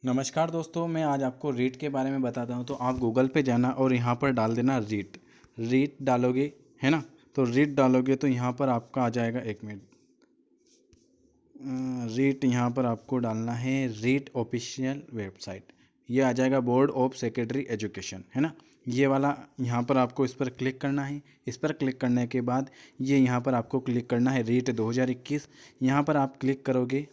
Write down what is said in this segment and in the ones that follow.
नमस्कार दोस्तों, मैं आज आपको रीट के बारे में बताता हूँ। तो आप गूगल पे जाना और यहाँ पर डाल देना रीट। रीट डालोगे है ना, तो रीट डालोगे तो यहाँ पर आपका आ जाएगा। एक मिनट, रीट यहाँ पर आपको डालना है रीट ऑफिशियल वेबसाइट। ये आ जाएगा बोर्ड ऑफ सेकेंडरी एजुकेशन, है ना। ये वाला यहाँ पर आपको इस पर क्लिक करना है। इस पर क्लिक करने के बाद ये यहाँ पर आपको क्लिक करना है रीट 2021। यहाँ पर आप क्लिक करोगे,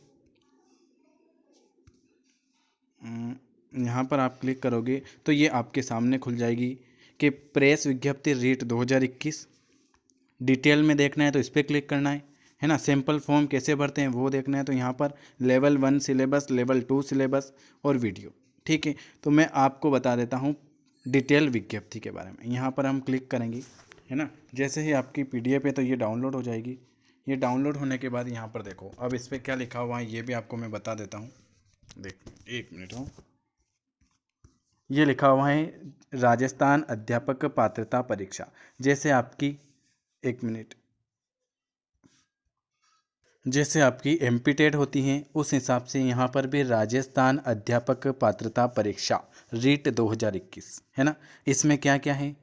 यहाँ पर आप क्लिक करोगे तो ये आपके सामने खुल जाएगी कि प्रेस विज्ञप्ति रीट 2021। डिटेल में देखना है तो इस पर क्लिक करना है ना। सैम्पल फॉर्म कैसे भरते हैं वो देखना है तो यहाँ पर लेवल 1 सिलेबस, लेवल 2 सिलेबस और वीडियो, ठीक है। तो मैं आपको बता देता हूँ डिटेल विज्ञप्ति के बारे में। यहाँ पर हम क्लिक करेंगे, है ना। जैसे ही आपकी PDF है तो ये डाउनलोड हो जाएगी। ये डाउनलोड होने के बाद यहाँ पर देखो, अब इस पर क्या लिखा हुआ है ये भी आपको मैं बता देता हूँ। देख, एक मिनट हो। ये लिखा हुआ है राजस्थान अध्यापक पात्रता परीक्षा। जैसे आपकी, एक मिनट, जैसे आपकी MP टेट होती हैं उस हिसाब से यहाँ पर भी राजस्थान अध्यापक पात्रता परीक्षा रीट 2021, है ना। इसमें क्या क्या है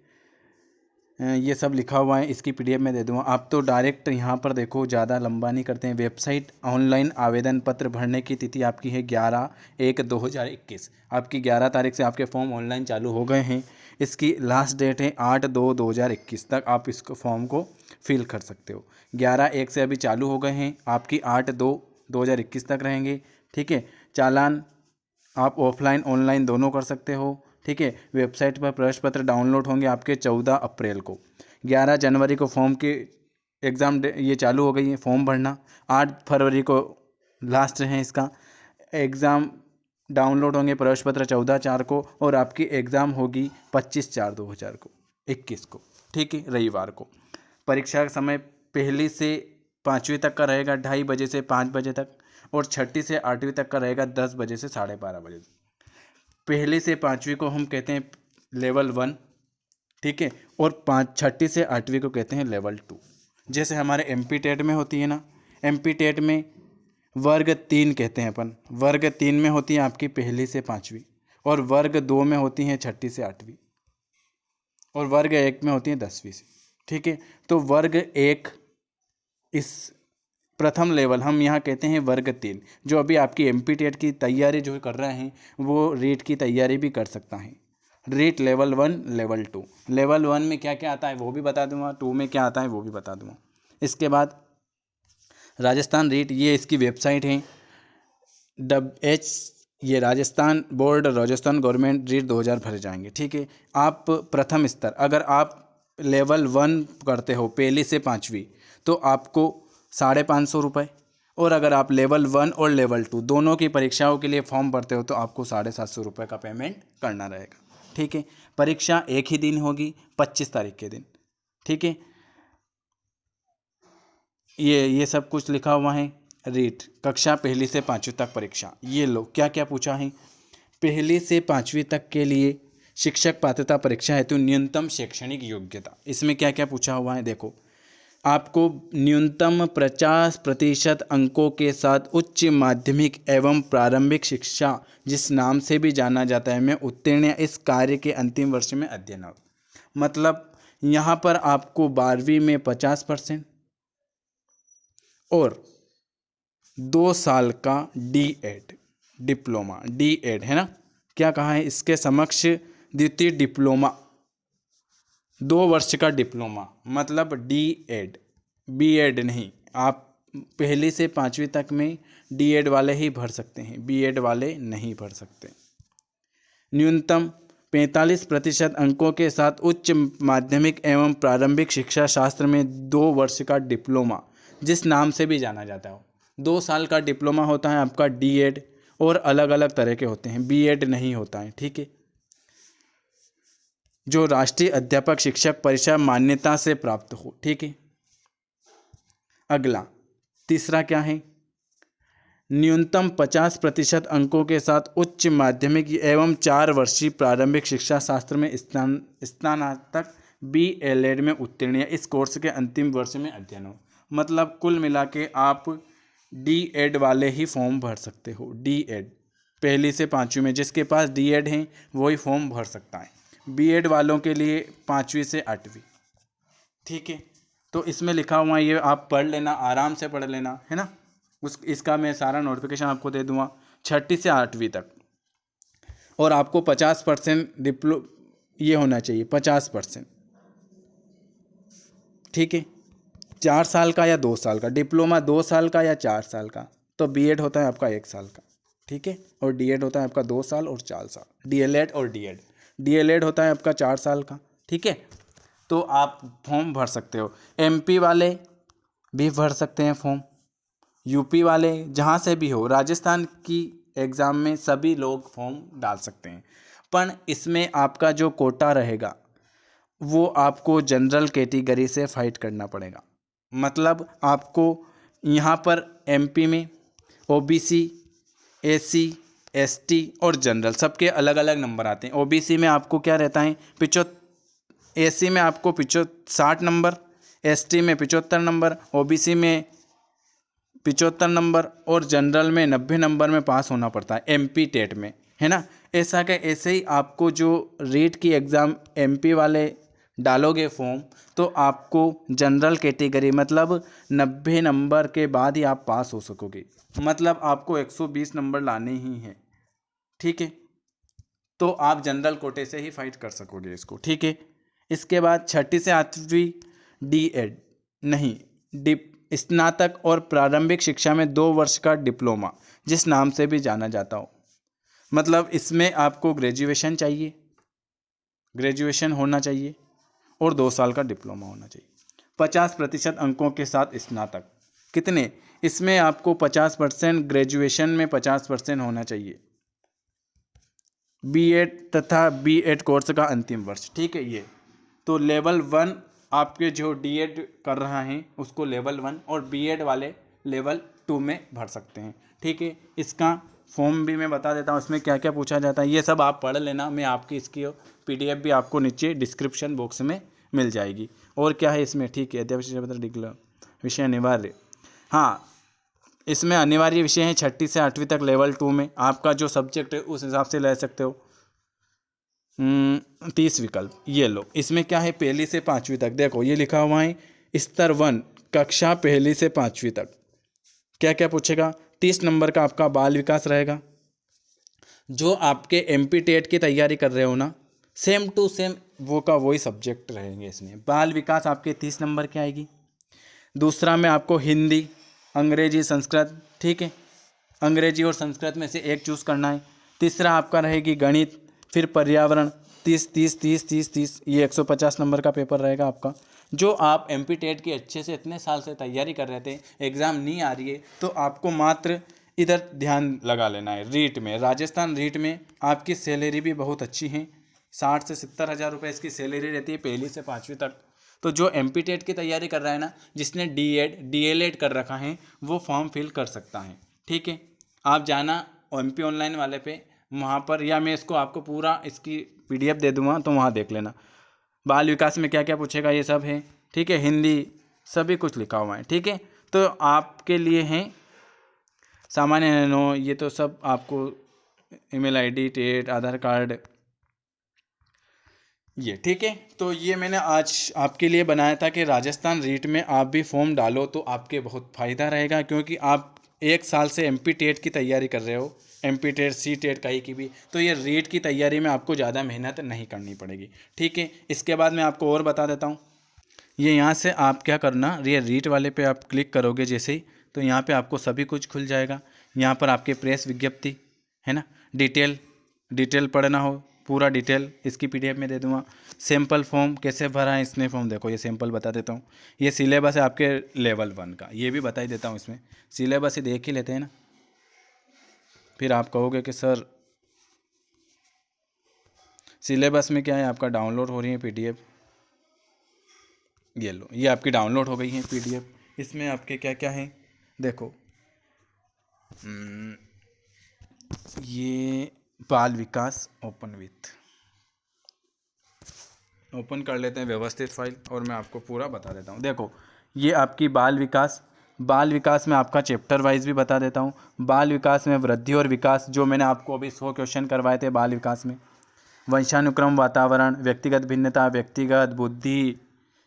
ये सब लिखा हुआ है। इसकी PDF में दे दूँगा। आप तो डायरेक्ट यहाँ पर देखो, ज़्यादा लंबा नहीं करते हैं। वेबसाइट ऑनलाइन आवेदन पत्र भरने की तिथि आपकी है 11/1/2021। आपकी 11 तारीख से आपके फॉर्म ऑनलाइन चालू हो गए हैं। इसकी लास्ट डेट है 8/2/2021 तक आप इसको फॉर्म को फिल कर सकते हो। 11/1 से अभी चालू हो गए हैं, आपकी 8/2/2021 तक रहेंगे, ठीक है। चालान आप ऑफलाइन ऑनलाइन दोनों कर सकते हो, ठीक है। वेबसाइट पर प्रवेश पत्र डाउनलोड होंगे आपके 14 अप्रैल को। 11 जनवरी को फॉर्म की एग्ज़ाम ये चालू हो गई है फॉर्म भरना। 8 फरवरी को लास्ट है इसका। एग्ज़ाम डाउनलोड होंगे प्रवेश पत्र 14/4 को, और आपकी एग्ज़ाम होगी 25/4/2021 को, ठीक है, रविवार को। परीक्षा का समय पहली से 5वीं तक का रहेगा 2:30 बजे से 5 बजे तक, और छठी से 8वीं तक का रहेगा 10 बजे से 12:30 बजे तक। पहली से 5वीं को हम कहते हैं लेवल 1, ठीक है, और छठी से 8वीं को कहते हैं लेवल 2। जैसे हमारे MP टेट में होती है ना, MP टेट में वर्ग 3 कहते हैं अपन। वर्ग 3 में होती है आपकी पहली से 5वीं, और वर्ग 2 में होती हैं छठी से 8वीं, और वर्ग 1 में होती है 10वीं से, ठीक है। तो वर्ग 1 इस प्रथम लेवल हम यहाँ कहते हैं वर्ग 3। जो अभी आपकी MP टेट की तैयारी जो कर रहे हैं वो रीट की तैयारी भी कर सकता है। REET level 1, level 2। लेवल 1 में क्या क्या आता है वो भी बता दूंगा, 2 में क्या आता है वो भी बता दूंगा। इसके बाद राजस्थान रीट, ये इसकी वेबसाइट है ये राजस्थान बोर्ड, राजस्थान गवर्नमेंट रीट 2000 भरे जाएंगे, ठीक है। आप प्रथम स्तर, अगर आप लेवल 1 करते हो पहली से 5वीं तो आपको 550 रुपये, और अगर आप लेवल 1 और लेवल 2 दोनों की परीक्षाओं के लिए फॉर्म भरते हो तो आपको 750 रुपये का पेमेंट करना रहेगा, ठीक है। परीक्षा एक ही दिन होगी, 25 तारीख के दिन, ठीक है। ये सब कुछ लिखा हुआ है। रीट कक्षा पहली से 5वीं तक परीक्षा। ये लो क्या क्या पूछा है। पहली से 5वीं तक के लिए शिक्षक पात्रता परीक्षा हेतु न्यूनतम शैक्षणिक योग्यता। इसमें क्या क्या पूछा हुआ है देखो। आपको न्यूनतम 50% अंकों के साथ उच्च माध्यमिक एवं प्रारंभिक शिक्षा जिस नाम से भी जाना जाता है में उत्तीर्ण या इस कार्य के अंतिम वर्ष में अध्ययन हो। मतलब यहाँ पर आपको 12वीं में 50% और 2 साल का D.Ed डिप्लोमा, D.Ed है ना। क्या कहा है इसके समक्ष, द्वितीय डिप्लोमा, 2 वर्ष का डिप्लोमा, मतलब D.Ed, B.Ed नहीं। आप पहली से 5वीं तक में D.Ed वाले ही भर सकते हैं, B.Ed वाले नहीं भर सकते। न्यूनतम 45% अंकों के साथ उच्च माध्यमिक एवं प्रारंभिक शिक्षा शास्त्र में 2 वर्ष का डिप्लोमा जिस नाम से भी जाना जाता हो। 2 साल का डिप्लोमा होता है आपका D.Ed, और अलग अलग तरह के होते हैं, B.Ed नहीं होता है, ठीक है। जो राष्ट्रीय अध्यापक शिक्षक परीक्षा मान्यता से प्राप्त हो, ठीक है। अगला तीसरा क्या है, न्यूनतम 50% अंकों के साथ उच्च माध्यमिक एवं 4 वर्षीय प्रारंभिक शिक्षा शास्त्र में स्नातक B.Ed में उत्तीर्ण या इस कोर्स के अंतिम वर्ष में अध्ययन हो। मतलब कुल मिला के आप D.Ed वाले ही फॉर्म भर सकते हो, D.Ed, पहली से पाँचवीं में जिसके पास D.Ed है वही फॉर्म भर सकता है। B.Ed वालों के लिए पाँचवीं से आठवीं। ठीक है, तो इसमें लिखा हुआ है, ये आप पढ़ लेना, आराम से पढ़ लेना, है ना। इसका मैं सारा नोटिफिकेशन आपको दे दूंगा, छठी से आठवीं तक। और आपको 50% ये होना चाहिए, 50%। ठीक है, 4 साल का या 2 साल का, डिप्लोमा 2 साल का या 4 साल का, तो B.Ed होता है आपका 1 साल का। ठीक है, और D.Ed होता है आपका 2 साल और 4 साल। D.LED और D.Ed, D.LED होता है आपका 4 साल का। ठीक है, तो आप फॉर्म भर सकते हो। MP वाले भी भर सकते हैं फॉर्म, UP वाले, जहाँ से भी हो, राजस्थान की एग्ज़ाम में सभी लोग फॉर्म डाल सकते हैं। पर इसमें आपका जो कोटा रहेगा वो आपको जनरल कैटेगरी से फाइट करना पड़ेगा। मतलब आपको यहाँ पर MP में OBC, SC, ST और जनरल सबके अलग अलग नंबर आते हैं। OBC में आपको क्या रहता है, SC में आपको 60 नंबर, ST में 75 नंबर, OBC में 75 नंबर और जनरल में 90 नंबर में पास होना पड़ता है MP टेट में, है ना। ऐसा कि ऐसे ही आपको जो रीट की एग्ज़ाम MP वाले डालोगे फॉर्म, तो आपको जनरल कैटेगरी मतलब 90 नंबर के बाद ही आप पास हो सकोगे। मतलब आपको 120 नंबर लाने ही हैं। ठीक है, तो आप जनरल कोटे से ही फाइट कर सकोगे इसको। ठीक है, इसके बाद छठी से आठवीं D.Ed नहीं, स्नातक और प्रारंभिक शिक्षा में 2 वर्ष का डिप्लोमा, जिस नाम से भी जाना जाता हो। मतलब इसमें आपको ग्रेजुएशन चाहिए, ग्रेजुएशन होना चाहिए और 2 साल का डिप्लोमा होना चाहिए। 50% अंकों के साथ स्नातक। कितने, इसमें आपको 50% ग्रेजुएशन में 50% होना चाहिए। B.Ed तथा B.Ed कोर्स का अंतिम वर्ष। ठीक है, ये तो लेवल 1 आपके जो D.Ed कर रहा है उसको लेवल 1 और B.Ed वाले लेवल 2 में भर सकते हैं। ठीक है, इसका फॉर्म भी मैं बता देता हूँ, इसमें क्या क्या पूछा जाता है, ये सब आप पढ़ लेना। मैं आपकी इसकी PDF भी आपको नीचे डिस्क्रिप्शन बॉक्स में मिल जाएगी। और क्या है इसमें, ठीक है, अध्यापक विषय अनिवार्य, हाँ, इसमें अनिवार्य विषय हैं छठी से आठवीं तक लेवल 2 में। आपका जो सब्जेक्ट है उस हिसाब से ले सकते हो। 30 विकल्प, ये लो। इसमें क्या है, पहली से पाँचवीं तक, देखो ये लिखा हुआ है स्तर 1, कक्षा पहली से पाँचवीं तक। क्या क्या पूछेगा, 30 नंबर का आपका बाल विकास रहेगा। जो आपके MP टेट की तैयारी कर रहे हो ना, सेम टू सेम वो का वही सब्जेक्ट रहेंगे इसमें। बाल विकास आपके 30 नंबर की आएगी। दूसरा में आपको हिंदी, अंग्रेजी, संस्कृत। ठीक है, अंग्रेजी और संस्कृत में से एक चूज़ करना है। तीसरा आपका रहेगी गणित, फिर पर्यावरण। 30 ये 150 नंबर का पेपर रहेगा आपका। जो आप MP टेट की अच्छे से इतने साल से तैयारी कर रहे थे, एग्ज़ाम नहीं आ रही है, तो आपको मात्र इधर ध्यान लगा लेना है। रीट में, राजस्थान रीट में आपकी सैलरी भी बहुत अच्छी है, 60 से 70 हज़ार रुपये इसकी सैलरी रहती है पहली से पाँचवीं तक। तो जो MP टेट की तैयारी कर रहा है ना, जिसने D.Ed DLED कर रखा है, वो फॉर्म फिल कर सकता है। ठीक है, आप जाना MP ऑनलाइन वाले पे, वहाँ पर, या मैं इसको आपको पूरा इसकी PDF दे दूँगा, तो वहाँ देख लेना। बाल विकास में क्या क्या पूछेगा ये सब है। ठीक है, हिंदी सभी कुछ लिखा हुआ है। ठीक है, तो आपके लिए हैं सामान्य नो, ये तो सब आपको email ID, टेट, आधार कार्ड, ये। ठीक है, तो ये मैंने आज आपके लिए बनाया था कि राजस्थान रीट में आप भी फॉर्म डालो तो आपके बहुत फ़ायदा रहेगा, क्योंकि आप 1 साल से MP टेट की तैयारी कर रहे हो, MP टेट, C टेट कहीं की भी, तो ये रीट की तैयारी में आपको ज़्यादा मेहनत नहीं करनी पड़ेगी। ठीक है, इसके बाद मैं आपको और बता देता हूँ। ये यहाँ से आप क्या करना, ये रीट वाले पे आप क्लिक करोगे जैसे ही, तो यहाँ पे आपको सभी कुछ खुल जाएगा। यहाँ पर आपके प्रेस विज्ञप्ति है ना, डिटेल पढ़ना हो, पूरा डिटेल इसकी PDF में दे दूँगा। सैम्पल फॉर्म कैसे भरा है इसने फॉर्म, देखो ये सैम्पल बता देता हूँ। ये सिलेबस है आपके लेवल 1 का, ये भी बता ही देता हूँ। इसमें सिलेबस ही देख ही लेते हैं ना, फिर आप कहोगे कि सर सिलेबस में क्या है, आपका डाउनलोड हो रही है PDF। ये लो, ये आपकी डाउनलोड हो गई है PDF। इसमें आपके क्या क्या है देखो, ये बाल विकास ओपन कर लेते हैं व्यवस्थित फाइल, और मैं आपको पूरा बता देता हूँ। देखो, ये आपकी बाल विकास बाल विकास में आपका चैप्टर वाइज भी बता देता हूँ। बाल विकास में वृद्धि और विकास, जो मैंने आपको अभी 100 क्वेश्चन करवाए थे बाल विकास में। वंशानुक्रम, वातावरण, व्यक्तिगत भिन्नता, व्यक्तिगत बुद्धि,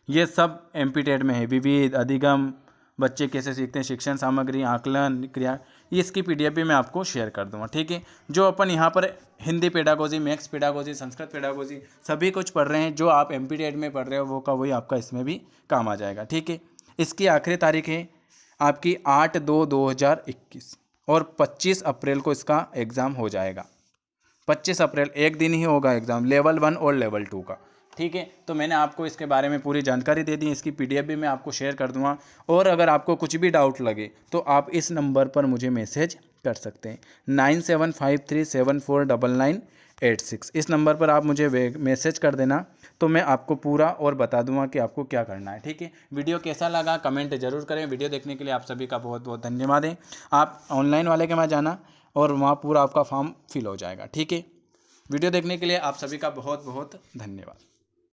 ये सब एमपीटेट में है। विविध, अधिगम, बच्चे कैसे सीखते हैं, शिक्षण सामग्री, आकलन, क्रिया, इसकी पीडीएफ भी मैं आपको शेयर कर दूंगा, ठीक है। जो अपन यहाँ पर Hindi pedagogy, maths pedagogy, Sanskrit pedagogy सभी कुछ पढ़ रहे हैं, जो आप एमपीटेट में पढ़ रहे हो वो का वही आपका इसमें भी काम आ जाएगा, ठीक है। इसकी आखिरी तारीख है आपकी 8/2/2021 और 25 अप्रैल को इसका एग्ज़ाम हो जाएगा। 25 अप्रैल, एक दिन ही होगा एग्ज़ाम, लेवल 1 और लेवल 2 का, ठीक है। तो मैंने आपको इसके बारे में पूरी जानकारी दे दी, इसकी पीडीएफ भी मैं आपको शेयर कर दूंगा। और अगर आपको कुछ भी डाउट लगे तो आप इस नंबर पर मुझे मैसेज कर सकते हैं, 9753749986। इस नंबर पर आप मुझे मैसेज कर देना, तो मैं आपको पूरा और बता दूंगा कि आपको क्या करना है, ठीक है। वीडियो कैसा लगा कमेंट जरूर करें। वीडियो देखने के लिए आप सभी का बहुत बहुत धन्यवाद है। आप ऑनलाइन वाले के वहाँ जाना और वहाँ पूरा आपका फॉर्म फिल हो जाएगा, ठीक है। वीडियो देखने के लिए आप सभी का बहुत बहुत धन्यवाद।